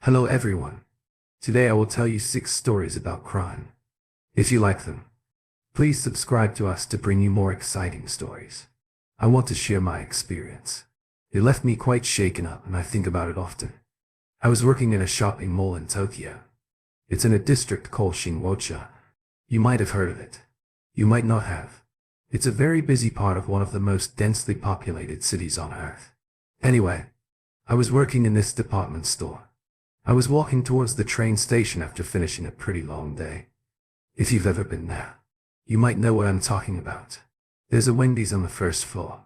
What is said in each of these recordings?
Hello everyone. Today I will tell you 6 stories about crime. If you like them, please subscribe to us to bring you more exciting stories. I want to share my experience. It left me quite shaken up and I think about it often. I was working in a shopping mall in Tokyo. It's in a district called Shinwocha. You might have heard of it. You might not have. It's a very busy part of one of the most densely populated cities on Earth. Anyway, I was working in this department store. I was walking towards the train station after finishing a pretty long day. If you've ever been there, you might know what I'm talking about. There's a Wendy's on the first floor.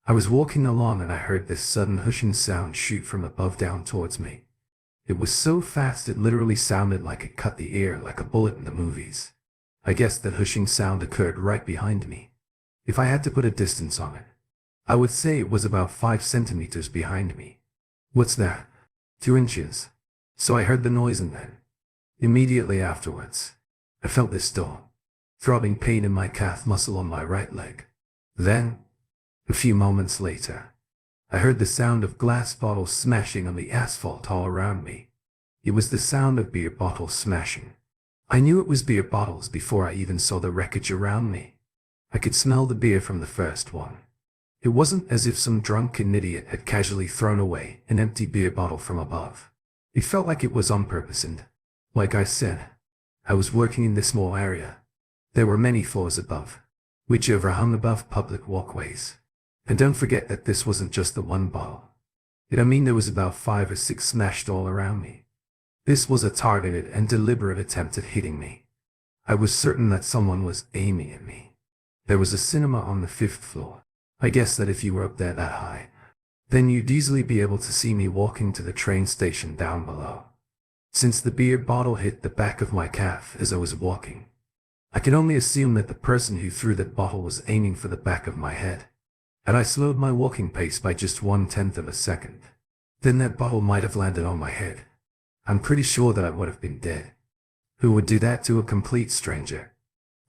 I was walking along and I heard this sudden hushing sound shoot from above down towards me. It was so fast it literally sounded like it cut the air like a bullet in the movies. I guess that hushing sound occurred right behind me. If I had to put a distance on it, I would say it was about 5 centimeters behind me. What's that? 2 inches. So I heard the noise and then, immediately afterwards, I felt this dull, throbbing pain in my calf muscle on my right leg. Then, a few moments later, I heard the sound of glass bottles smashing on the asphalt all around me. It was the sound of beer bottles smashing. I knew it was beer bottles before I even saw the wreckage around me. I could smell the beer from the first one. It wasn't as if some drunken idiot had casually thrown away an empty beer bottle from above. It felt like it was on purpose and, like I said, I was working in this small area. There were many floors above, which overhung above public walkways. And don't forget that this wasn't just the one bottle. There was about 5 or 6 smashed all around me. This was a targeted and deliberate attempt at hitting me. I was certain that someone was aiming at me. There was a cinema on the 5th floor. I guess that if you were up there that high, then you'd easily be able to see me walking to the train station down below. Since the beer bottle hit the back of my calf as I was walking, I could only assume that the person who threw that bottle was aiming for the back of my head. Had I slowed my walking pace by just 1/10 of a second, then that bottle might have landed on my head. I'm pretty sure that I would have been dead. Who would do that to a complete stranger?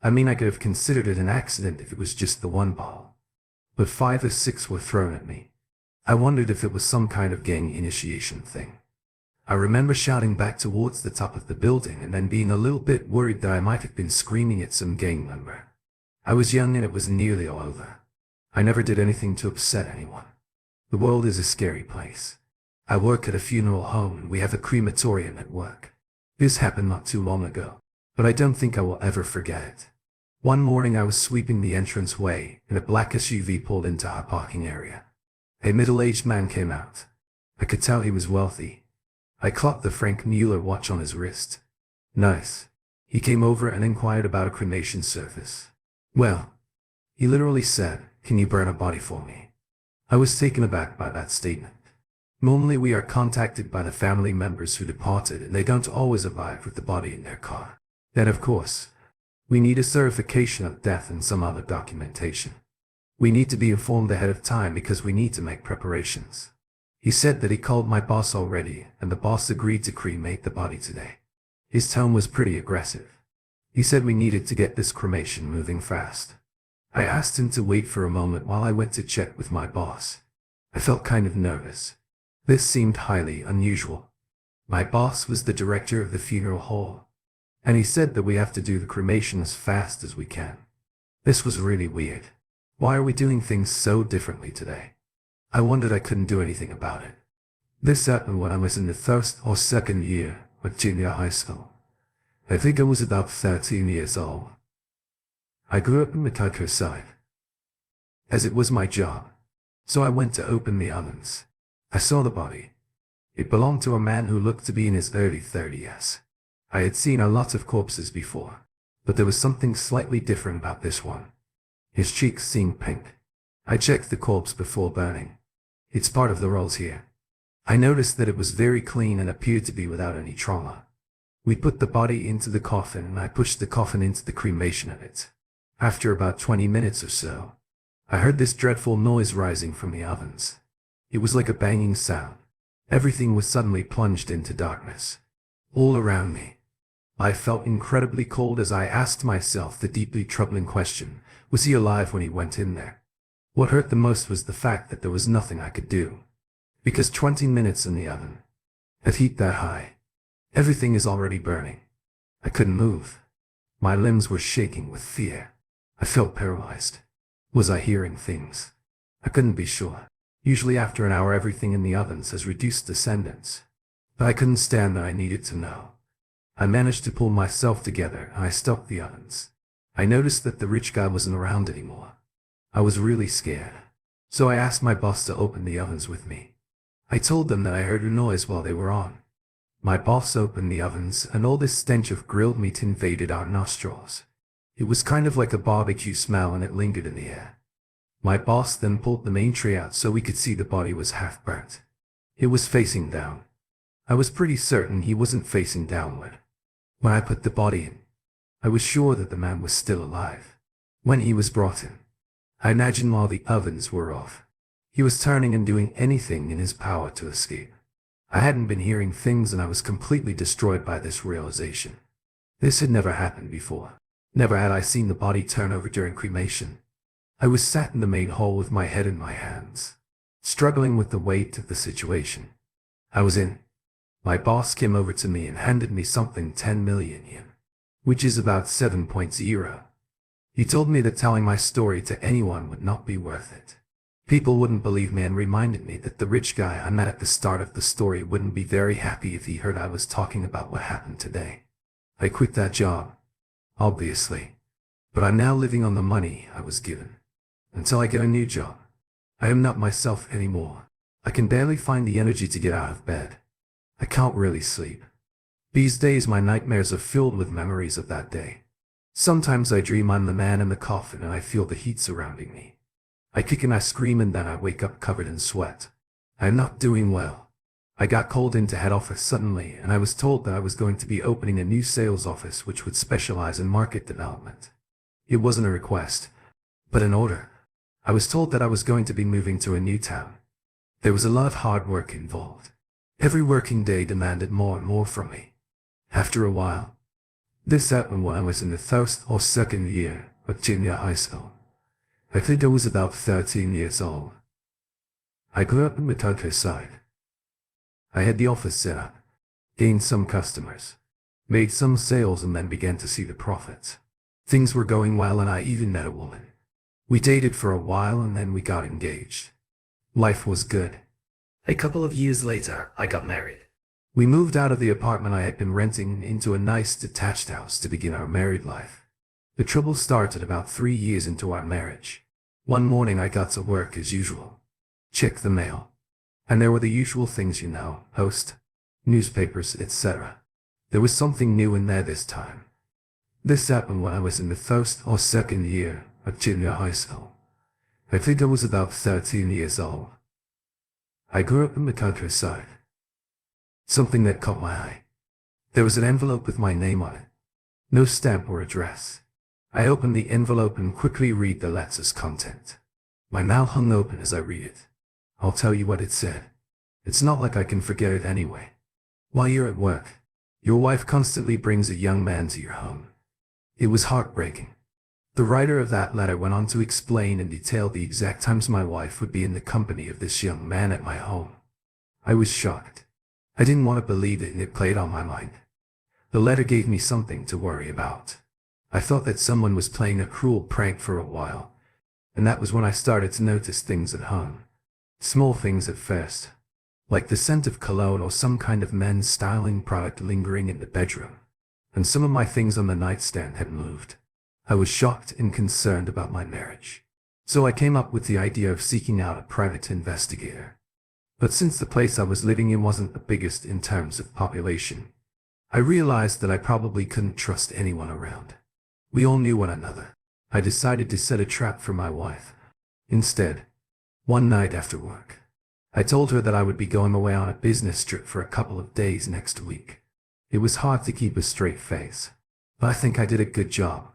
I could have considered it an accident if it was just the one bottle. But 5 or 6 were thrown at me. I wondered if it was some kind of gang initiation thing. I remember shouting back towards the top of the building and then being a little bit worried that I might have been screaming at some gang member. I was young and it was nearly all over. I never did anything to upset anyone. The world is a scary place. I work at a funeral home and we have a crematorium at work. This happened not too long ago, but I don't think I will ever forget it. One morning I was sweeping the entranceway and a black SUV pulled into our parking area. A middle-aged man came out. I could tell he was wealthy. I clocked the Frank Mueller watch on his wrist. Nice. He came over and inquired about a cremation service. Well, he literally said, "Can you burn a body for me?" I was taken aback by that statement. Normally we are contacted by the family members who departed and they don't always arrive with the body in their car. Then of course, we need a certification of death and some other documentation. We need to be informed ahead of time because we need to make preparations. He said that he called my boss already and the boss agreed to cremate the body today. His tone was pretty aggressive. He said we needed to get this cremation moving fast. I asked him to wait for a moment while I went to check with my boss. I felt kind of nervous. This seemed highly unusual. My boss was the director of the funeral hall, and he said that we have to do the cremation as fast as we can. This was really weird. Why are we doing things so differently today? I wondered I couldn't do anything about it. This happened when I was in the 1st or 2nd year of junior high school. I think I was about 13 years old. I grew up in the countryside, as it was my job, so I went to open the ovens. I saw the body. It belonged to a man who looked to be in his early 30s. I had seen a lot of corpses before, but there was something slightly different about this one. His cheeks seemed pink. I checked the corpse before burning. It's part of the rules here. I noticed that it was very clean and appeared to be without any trauma. We put the body into the coffin and I pushed the coffin into the cremation of it. After about 20 minutes or so, I heard this dreadful noise rising from the ovens. It was like a banging sound. Everything was suddenly plunged into darkness. All around me. I felt incredibly cold as I asked myself the deeply troubling question, was he alive when he went in there? What hurt the most was the fact that there was nothing I could do. Because 20 minutes in the oven, At heat that high, everything is already burning. I couldn't move. My limbs were shaking with fear. I felt paralyzed. Was I hearing things? I couldn't be sure. Usually after an hour everything in the ovens has reduced descendants. But I couldn't stand there, I needed to know. I managed to pull myself together and I stopped the ovens. I noticed that the rich guy wasn't around anymore. I was really scared. So I asked my boss to open the ovens with me. I told them that I heard a noise while they were on. My boss opened the ovens and all this stench of grilled meat invaded our nostrils. It was kind of like a barbecue smell and it lingered in the air. My boss then pulled the main tray out so we could see the body was half burnt. It was facing down. I was pretty certain he wasn't facing downward. When I put the body in, I was sure that the man was still alive. When he was brought in, I imagined while the ovens were off, he was turning and doing anything in his power to escape. I hadn't been hearing things and I was completely destroyed by this realization. This had never happened before. Never had I seen the body turn over during cremation. I was sat in the main hall with my head in my hands, struggling with the weight of the situation. I was in. My boss came over to me and handed me something 10 million yen, which is about 7.0. He told me that telling my story to anyone would not be worth it. People wouldn't believe me and reminded me that the rich guy I met at the start of the story wouldn't be very happy if he heard I was talking about what happened today. I quit that job, obviously, but I'm now living on the money I was given. Until I get a new job. I am not myself anymore. I can barely find the energy to get out of bed. I can't really sleep. These days my nightmares are filled with memories of that day. Sometimes I dream I'm the man in the coffin and I feel the heat surrounding me. I kick and I scream and then I wake up covered in sweat. I am not doing well. I got called into head office suddenly and I was told that I was going to be opening a new sales office which would specialize in market development. It wasn't a request, but an order. I was told that I was going to be moving to a new town. There was a lot of hard work involved. Every working day demanded more and more from me. After a while, this happened when I was in the first or second year of junior high school. I think I was about 13 years old. I grew up in the countryside. I had the office set up, gained some customers, made some sales and then began to see the profits. Things were going well and I even met a woman. We dated for a while and then we got engaged. Life was good. A couple of years later, I got married. We moved out of the apartment I had been renting into a nice detached house to begin our married life. The trouble started about 3 years into our marriage. One morning I got to work as usual. Checked the mail. And there were the usual things, post, newspapers, etc. There was something new in there this time. This happened when I was in the first or second year of junior high school. I think I was about 13 years old. I grew up in the countryside. Something that caught my eye. There was an envelope with my name on it. No stamp or address. I opened the envelope and quickly read the letter's content. My mouth hung open as I read it. I'll tell you what it said. It's not like I can forget it anyway. While you're at work, your wife constantly brings a young man to your home. It was heartbreaking. The writer of that letter went on to explain in detail the exact times my wife would be in the company of this young man at my home. I was shocked. I didn't want to believe it and it played on my mind. The letter gave me something to worry about. I thought that someone was playing a cruel prank for a while, and that was when I started to notice things at home. Small things at first, like the scent of cologne or some kind of men's styling product lingering in the bedroom, and some of my things on the nightstand had moved. I was shocked and concerned about my marriage, so I came up with the idea of seeking out a private investigator. But since the place I was living in wasn't the biggest in terms of population, I realized that I probably couldn't trust anyone around. We all knew one another. I decided to set a trap for my wife. Instead, one night after work, I told her that I would be going away on a business trip for a couple of days next week. It was hard to keep a straight face, but I think I did a good job.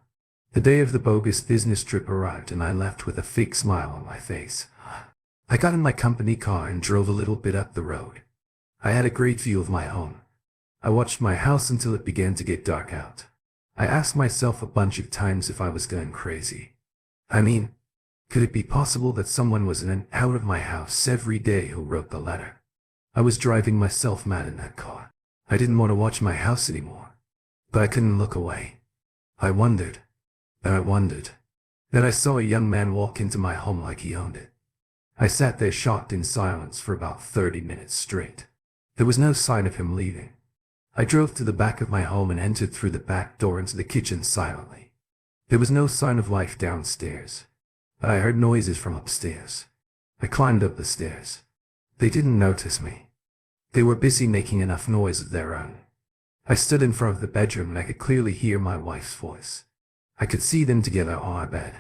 The day of the bogus business trip arrived and I left with a fake smile on my face. I got in my company car and drove a little bit up the road. I had a great view of my home. I watched my house until it began to get dark out. I asked myself a bunch of times if I was going crazy. I mean, could it be possible that someone was in and out of my house every day who wrote the letter? I was driving myself mad in that car. I didn't want to watch my house anymore, but I couldn't look away. I wondered, and I wondered. Then I saw a young man walk into my home like he owned it. I sat there shocked in silence for about 30 minutes straight. There was no sign of him leaving. I drove to the back of my home and entered through the back door into the kitchen silently. There was no sign of life downstairs, but I heard noises from upstairs. I climbed up the stairs. They didn't notice me. They were busy making enough noise of their own. I stood in front of the bedroom and I could clearly hear my wife's voice. I could see them together on our bed.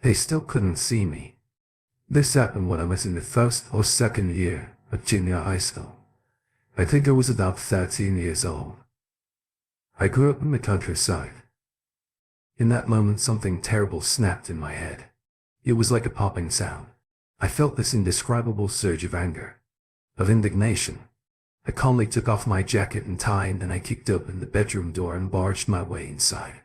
They still couldn't see me. This happened when I was in the first or second year of junior high school. I think I was about 13 years old. I grew up in the countryside. In that moment, something terrible snapped in my head. It was like a popping sound. I felt this indescribable surge of anger, of indignation. I calmly took off my jacket and tie, and then I kicked open the bedroom door and barged my way inside.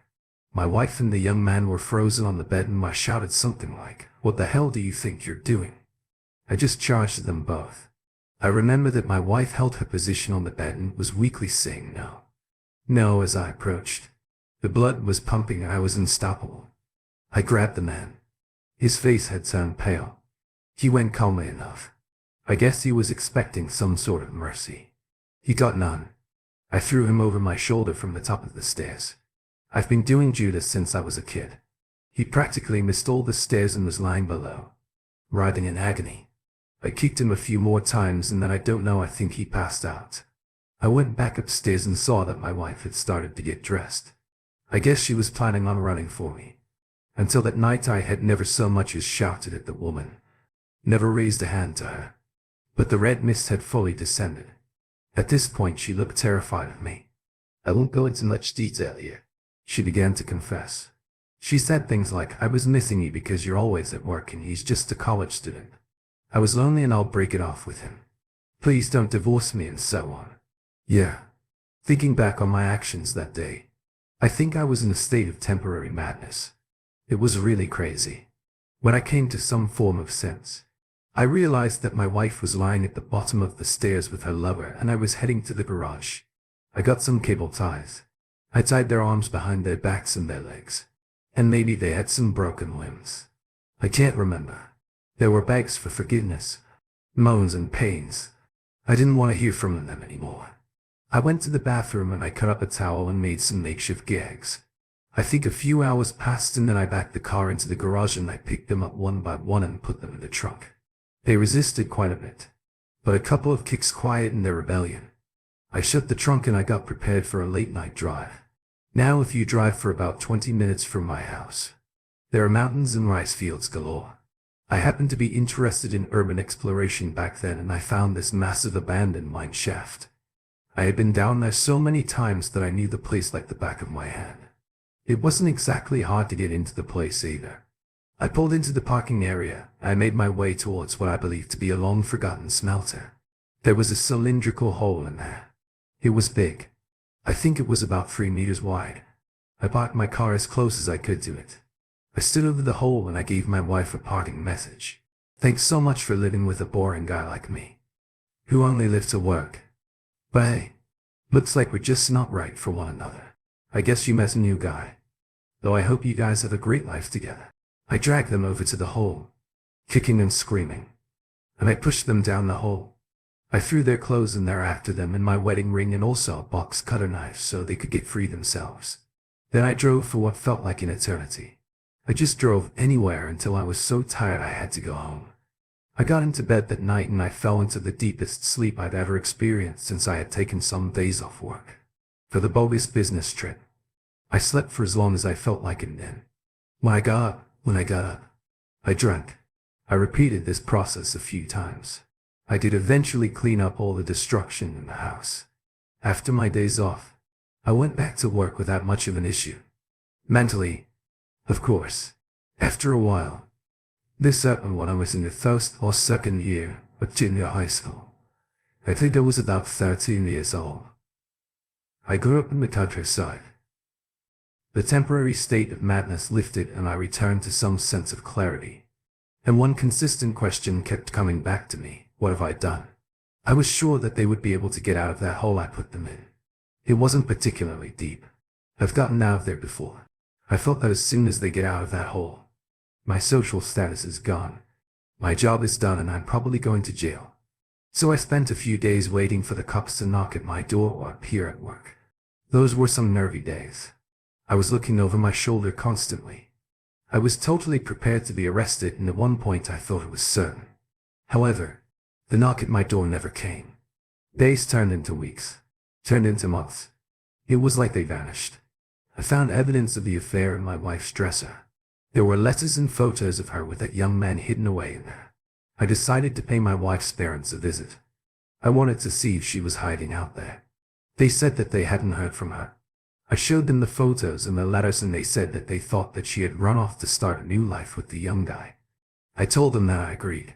My wife and the young man were frozen on the bed, and I shouted something like, "What the hell do you think you're doing?" I just charged at them both. I remember that my wife held her position on the bed and was weakly saying no. No as I approached. The blood was pumping and I was unstoppable. I grabbed the man. His face had turned pale. He went calmly enough. I guess he was expecting some sort of mercy. He got none. I threw him over my shoulder from the top of the stairs. I've been doing Judas since I was a kid. He practically missed all the stairs and was lying below, writhing in agony. I kicked him a few more times and then I think he passed out. I went back upstairs and saw that my wife had started to get dressed. I guess she was planning on running for me. Until that night I had never so much as shouted at the woman, never raised a hand to her. But the red mist had fully descended. At this point she looked terrified of me. "I won't go into much detail here," she began to confess. She said things like, "I was missing you because you're always at work and he's just a college student. I was lonely and I'll break it off with him. Please don't divorce me," and so on. Yeah. Thinking back on my actions that day, I think I was in a state of temporary madness. It was really crazy. When I came to some form of sense, I realized that my wife was lying at the bottom of the stairs with her lover and I was heading to the garage. I got some cable ties. I tied their arms behind their backs and their legs. And maybe they had some broken limbs. I can't remember. There were begs for forgiveness, moans and pains. I didn't want to hear from them anymore. I went to the bathroom and I cut up a towel and made some makeshift gags. I think a few hours passed and then I backed the car into the garage and I picked them up one by one and put them in the trunk. They resisted quite a bit, but a couple of kicks quietened their rebellion. I shut the trunk and I got prepared for a late night drive. Now if you drive for about 20 minutes from my house, there are mountains and rice fields galore. I happened to be interested in urban exploration back then and I found this massive abandoned mine shaft. I had been down there so many times that I knew the place like the back of my hand. It wasn't exactly hard to get into the place either. I pulled into the parking area. I made my way towards what I believed to be a long-forgotten smelter. There was a cylindrical hole in there. It was big. I think it was about 3 meters wide. I parked my car as close as I could to it. I stood over the hole and I gave my wife a parting message. "Thanks so much for living with a boring guy like me, who only lived to work. But hey, looks like we're just not right for one another. I guess you met a new guy. Though I hope you guys have a great life together." I dragged them over to the hole, kicking and screaming, and I pushed them down the hole. I threw their clothes in there after them and my wedding ring and also a box cutter knife so they could get free themselves. Then I drove for what felt like an eternity. I just drove anywhere until I was so tired I had to go home. I got into bed that night and I fell into the deepest sleep I'd ever experienced since I had taken some days off work for the bogus business trip. I slept for as long as I felt like it then. When I got up, I drank. I repeated this process a few times. I did eventually clean up all the destruction in the house. After my days off, I went back to work without much of an issue. Mentally, of course. After a while, this happened when I was in the first or second year of junior high school. I think I was about 13 years old. I grew up in the countryside. The temporary state of madness lifted and I returned to some sense of clarity. And one consistent question kept coming back to me: what have I done? I was sure that they would be able to get out of that hole I put them in. It wasn't particularly deep. I've gotten out of there before. I felt that as soon as they get out of that hole, my social status is gone. My job is done and I'm probably going to jail. So I spent a few days waiting for the cops to knock at my door or appear at work. Those were some nervy days. I was looking over my shoulder constantly. I was totally prepared to be arrested, and at one point I thought it was certain. However, the knock at my door never came. Days turned into weeks, turned into months. It was like they vanished. I found evidence of the affair in my wife's dresser. There were letters and photos of her with that young man hidden away in there. I decided to pay my wife's parents a visit. I wanted to see if she was hiding out there. They said that they hadn't heard from her. I showed them the photos and the letters, and they said that they thought that she had run off to start a new life with the young guy. I told them that I agreed.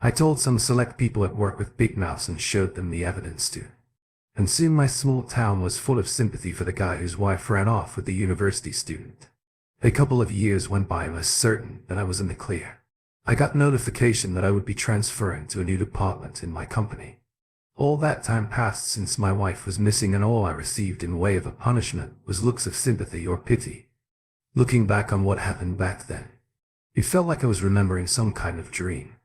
I told some select people at work with big mouths and showed them the evidence too. And soon my small town was full of sympathy for the guy whose wife ran off with the university student. A couple of years went by and I was certain that I was in the clear. I got notification that I would be transferring to a new department in my company. All that time passed since my wife was missing, and all I received in way of a punishment was looks of sympathy or pity. Looking back on what happened back then, it felt like I was remembering some kind of dream.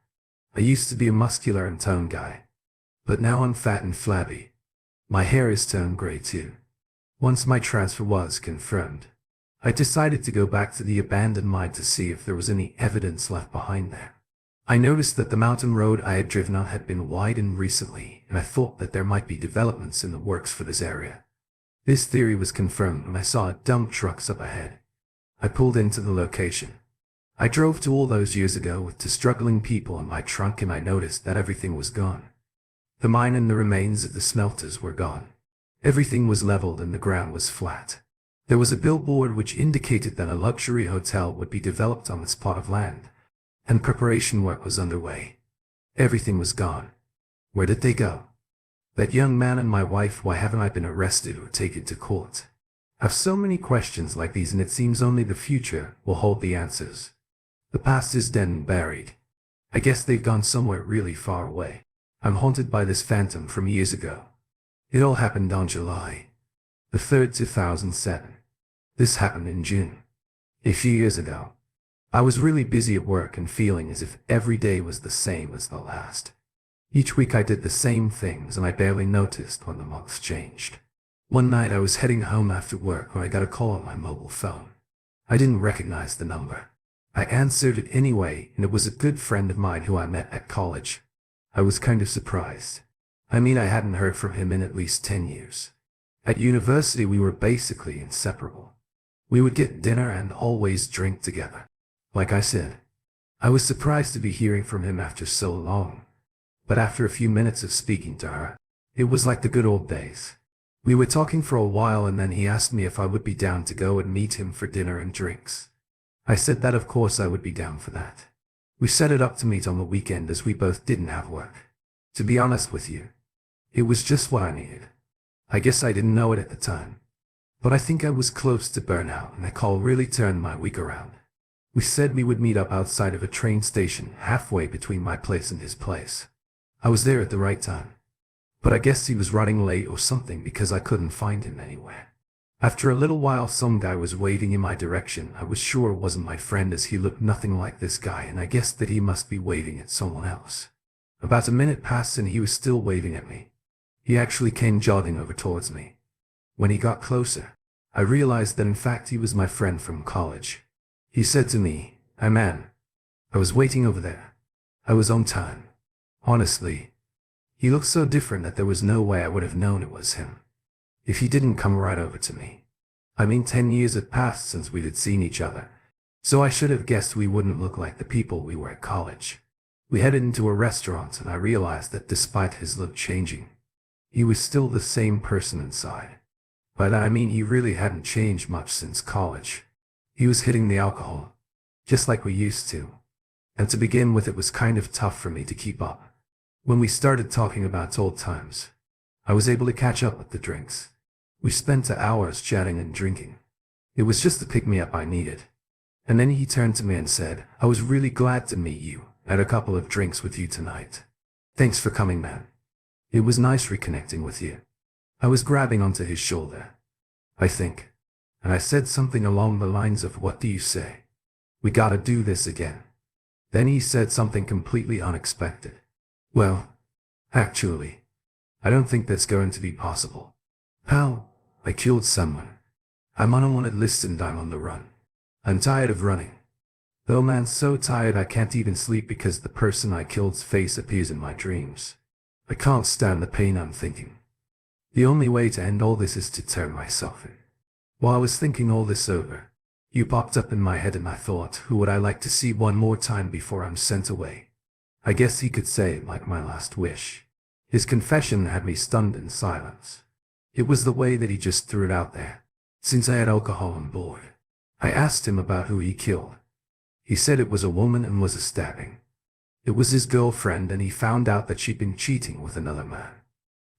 I used to be a muscular and toned guy, but now I'm fat and flabby. My hair is turned gray too. Once my transfer was confirmed, I decided to go back to the abandoned mine to see if there was any evidence left behind there. I noticed that the mountain road I had driven on had been widened recently, and I thought that there might be developments in the works for this area. This theory was confirmed when I saw a dump trucks up ahead. I pulled into the location. I drove to all those years ago with two struggling people in my trunk, and I noticed that everything was gone. The mine and the remains of the smelters were gone. Everything was leveled and the ground was flat. There was a billboard which indicated that a luxury hotel would be developed on this plot of land, and preparation work was underway. Everything was gone. Where did they go? That young man and my wife, why haven't I been arrested or taken to court? I have so many questions like these, and it seems only the future will hold the answers. The past is dead and buried. I guess they've gone somewhere really far away. I'm haunted by this phantom from years ago. It all happened on July the 3rd, 2007. This happened in June. A few years ago. I was really busy at work and feeling as if every day was the same as the last. Each week I did the same things and I barely noticed when the months changed. One night I was heading home after work when I got a call on my mobile phone. I didn't recognize the number. I answered it anyway, and it was a good friend of mine who I met at college. I was kind of surprised. I hadn't heard from him in at least 10 years. At university we were basically inseparable. We would get dinner and always drink together. Like I said, I was surprised to be hearing from him after so long. But after a few minutes of speaking to her, it was like the good old days. We were talking for a while, and then he asked me if I would be down to go and meet him for dinner and drinks. I said that of course I would be down for that. We set it up to meet on the weekend as we both didn't have work. To be honest with you, it was just what I needed. I guess I didn't know it at the time, but I think I was close to burnout, and that call really turned my week around. We said we would meet up outside of a train station halfway between my place and his place. I was there at the right time, but I guess he was running late or something because I couldn't find him anywhere. After a little while some guy was waving in my direction. I was sure it wasn't my friend as he looked nothing like this guy, and I guessed that he must be waving at someone else. About a minute passed and he was still waving at me. He actually came jogging over towards me. When he got closer, I realized that in fact he was my friend from college. He said to me, "Hey man, I was waiting over there. I was on time." Honestly, he looked so different that there was no way I would have known it was him if he didn't come right over to me. 10 years had passed since we had seen each other, so I should have guessed we wouldn't look like the people we were at college. We headed into a restaurant and I realized that despite his look changing, he was still the same person inside. But he really hadn't changed much since college. He was hitting the alcohol, just like we used to. And to begin with, it was kind of tough for me to keep up. When we started talking about old times, I was able to catch up with the drinks. We spent hours chatting and drinking. It was just the pick-me-up I needed. And then he turned to me and said, "I was really glad to meet you. I had a couple of drinks with you tonight. Thanks for coming, man." It was nice reconnecting with you. I was grabbing onto his shoulder, I think, and I said something along the lines of, what do you say? We gotta do this again. Then he said something completely unexpected. Well, actually, I don't think that's going to be possible. Pal, I killed someone. I'm on a wanted list and I'm on the run. I'm tired of running. Though man, so tired I can't even sleep because the person I killed's face appears in my dreams. I can't stand the pain I'm thinking. The only way to end all this is to turn myself in. While I was thinking all this over, you popped up in my head and I thought, who would I like to see one more time before I'm sent away? I guess he could say it like my last wish. His confession had me stunned in silence. It was the way that he just threw it out there. Since I had alcohol on board, I asked him about who he killed. He said it was a woman and was a stabbing. It was his girlfriend and he found out that she'd been cheating with another man.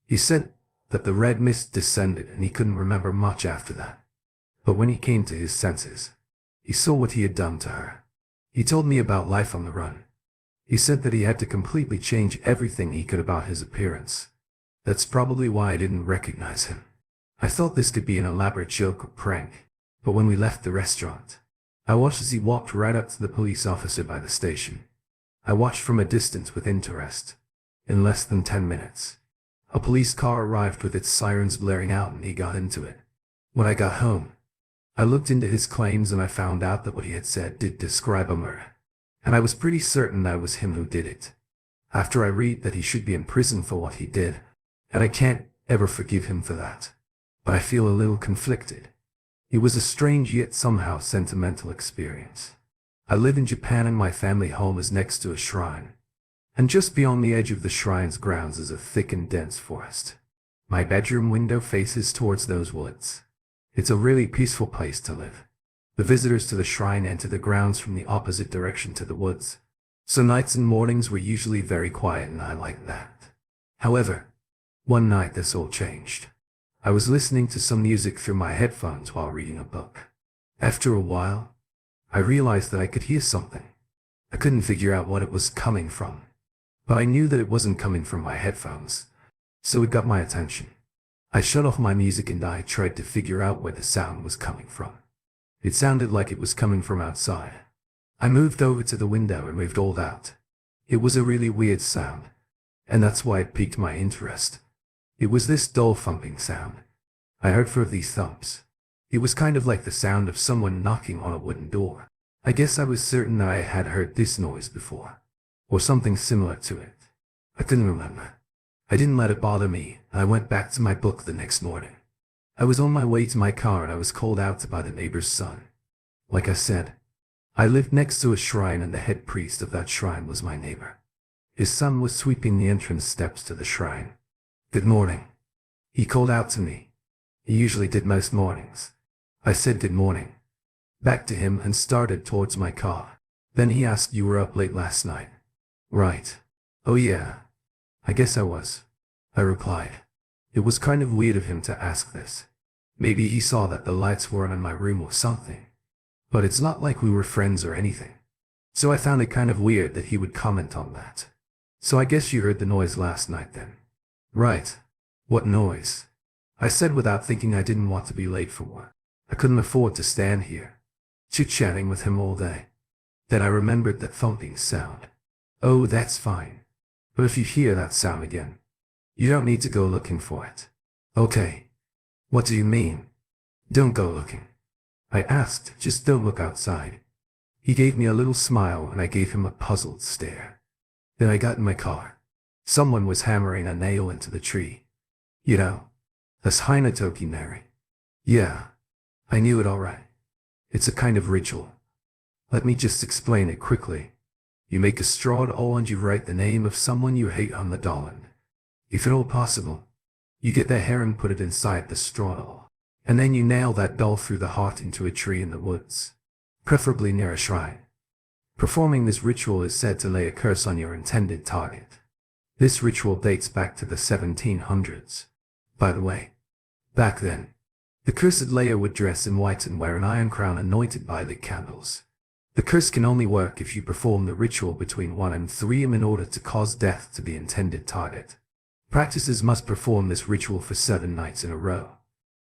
He said that the red mist descended and he couldn't remember much after that. But when he came to his senses, he saw what he had done to her. He told me about life on the run. He said that he had to completely change everything he could about his appearance. That's probably why I didn't recognize him. I thought this could be an elaborate joke or prank, but when we left the restaurant, I watched as he walked right up to the police officer by the station. I watched from a distance with interest. In less than 10 minutes, a police car arrived with its sirens blaring out and he got into it. When I got home, I looked into his claims and I found out that what he had said did describe a murder. And I was pretty certain that it was him who did it. After I read that he should be in prison for what he did, and I can't ever forgive him for that. But I feel a little conflicted. It was a strange yet somehow sentimental experience. I live in Japan and my family home is next to a shrine. And just beyond the edge of the shrine's grounds is a thick and dense forest. My bedroom window faces towards those woods. It's a really peaceful place to live. The visitors to the shrine enter the grounds from the opposite direction to the woods. So nights and mornings were usually very quiet and I liked that. However, one night this all changed. I was listening to some music through my headphones while reading a book. After a while, I realized that I could hear something. I couldn't figure out what it was coming from, but I knew that it wasn't coming from my headphones, so it got my attention. I shut off my music and I tried to figure out where the sound was coming from. It sounded like it was coming from outside. I moved over to the window and moved all out. It was a really weird sound, and that's why it piqued my interest. It was this dull thumping sound. I heard 4 of these thumps. It was kind of like the sound of someone knocking on a wooden door. I guess I was certain that I had heard this noise before, or something similar to it. I couldn't remember. I didn't let it bother me, and I went back to my book the next morning. I was on my way to my car and I was called out by the neighbor's son. Like I said, I lived next to a shrine and the head priest of that shrine was my neighbor. His son was sweeping the entrance steps to the shrine. "Good morning," he called out to me. He usually did most mornings. I said good morning back to him and started towards my car. Then he asked, "You were up late last night?" "Right. Oh yeah. I guess I was," I replied. It was kind of weird of him to ask this. Maybe he saw that the lights were on in my room or something. But it's not like we were friends or anything. So I found it kind of weird that he would comment on that. "So I guess you heard the noise last night then?" "Right. What noise?" I said without thinking. I didn't want to be late for work. I couldn't afford to stand here, chit-chatting with him all day. Then I remembered that thumping sound. "Oh, that's fine. But if you hear that sound again, you don't need to go looking for it." "Okay. What do you mean?" "Don't go looking." I asked, "Just don't look outside." He gave me a little smile and I gave him a puzzled stare. Then I got in my car. Someone was hammering a nail into the tree. "You know, that's Hinatoki Nari." "Yeah, I knew it all right. It's a kind of ritual. Let me just explain it quickly. You make a straw doll and you write the name of someone you hate on the doll and, if at all possible, you get their hair and put it inside the straw doll. And then you nail that doll through the heart into a tree in the woods, preferably near a shrine. Performing this ritual is said to lay a curse on your intended target. This ritual dates back to the 1700s. By the way, back then, the cursed layer would dress in white and wear an iron crown anointed by lit candles. The curse can only work if you perform the ritual between 1 and 3 am in order to cause death to the intended target. Practices must perform this ritual for 7 nights in a row.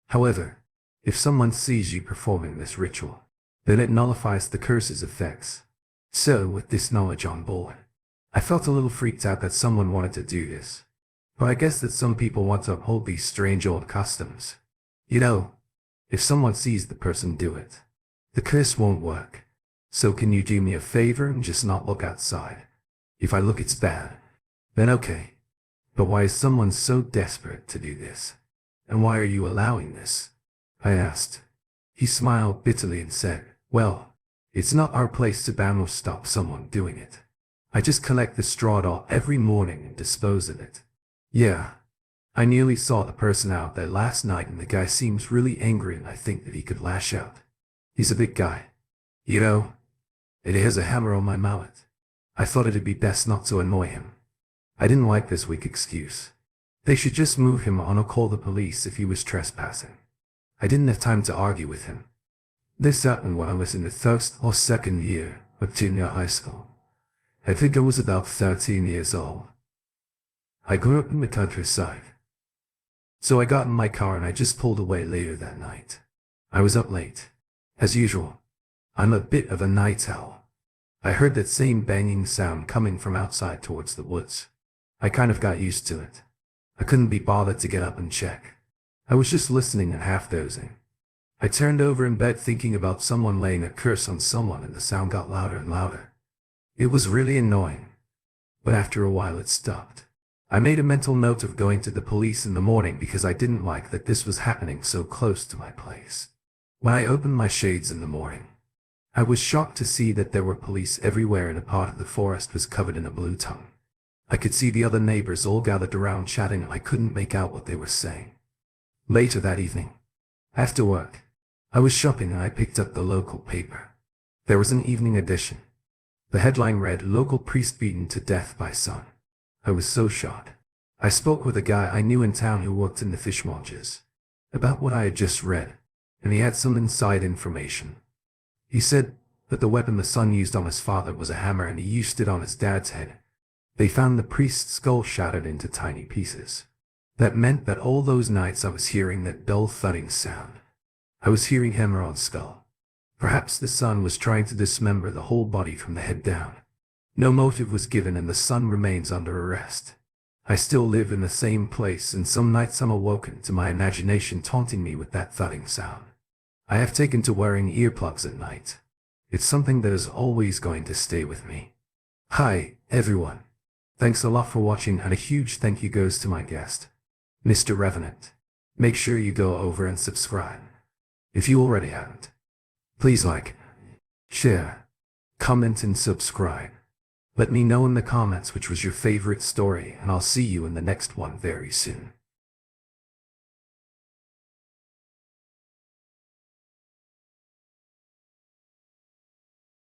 However, if someone sees you performing this ritual, then it nullifies the curse's effects. So, with this knowledge on board, I felt a little freaked out that someone wanted to do this. But I guess that some people want to uphold these strange old customs. You know, if someone sees the person do it, the curse won't work. So can you do me a favor and just not look outside? If I look it's bad, then okay. But why is someone so desperate to do this? And why are you allowing this? I asked. He smiled bitterly and said, well, it's not our place to ban or stop someone doing it. I just collect the straw doll every morning and dispose of it. Yeah, I nearly saw the person out there last night and the guy seems really angry and I think that he could lash out. He's a big guy. You know, and he has a hammer on my mallet. I thought it'd be best not to annoy him. I didn't like this weak excuse. They should just move him on or call the police if he was trespassing. I didn't have time to argue with him. This happened when I was in the first or second year of junior high school. I think I was about 13 years old. I grew up in the countryside. So I got in my car and I just pulled away later that night. I was up late. As usual. I'm a bit of a night owl. I heard that same banging sound coming from outside towards the woods. I kind of got used to it. I couldn't be bothered to get up and check. I was just listening and half dozing. I turned over in bed thinking about someone laying a curse on someone and the sound got louder and louder. It was really annoying. But after a while it stopped. I made a mental note of going to the police in the morning because I didn't like that this was happening so close to my place. When I opened my shades in the morning, I was shocked to see that there were police everywhere and a part of the forest was covered in a blue tongue. I could see the other neighbors all gathered around chatting and I couldn't make out what they were saying. Later that evening, after work, I was shopping and I picked up the local paper. There was an evening edition. The headline read, "Local Priest Beaten to Death by Son." I was so shocked. I spoke with a guy I knew in town who worked in the fish markets about what I had just read, and he had some inside information. He said that the weapon the son used on his father was a hammer and he used it on his dad's head. They found the priest's skull shattered into tiny pieces. That meant that all those nights I was hearing that dull thudding sound. I was hearing hammer on skull. Perhaps the son was trying to dismember the whole body from the head down. No motive was given and the son remains under arrest. I still live in the same place and some nights I'm awoken to my imagination taunting me with that thudding sound. I have taken to wearing earplugs at night. It's something that is always going to stay with me. Hi, everyone. Thanks a lot for watching and a huge thank you goes to my guest, Mr. Revenant. Make sure you go over and subscribe. If you already haven't, please like, share, comment and subscribe. Let me know in the comments which was your favorite story and I'll see you in the next one very soon.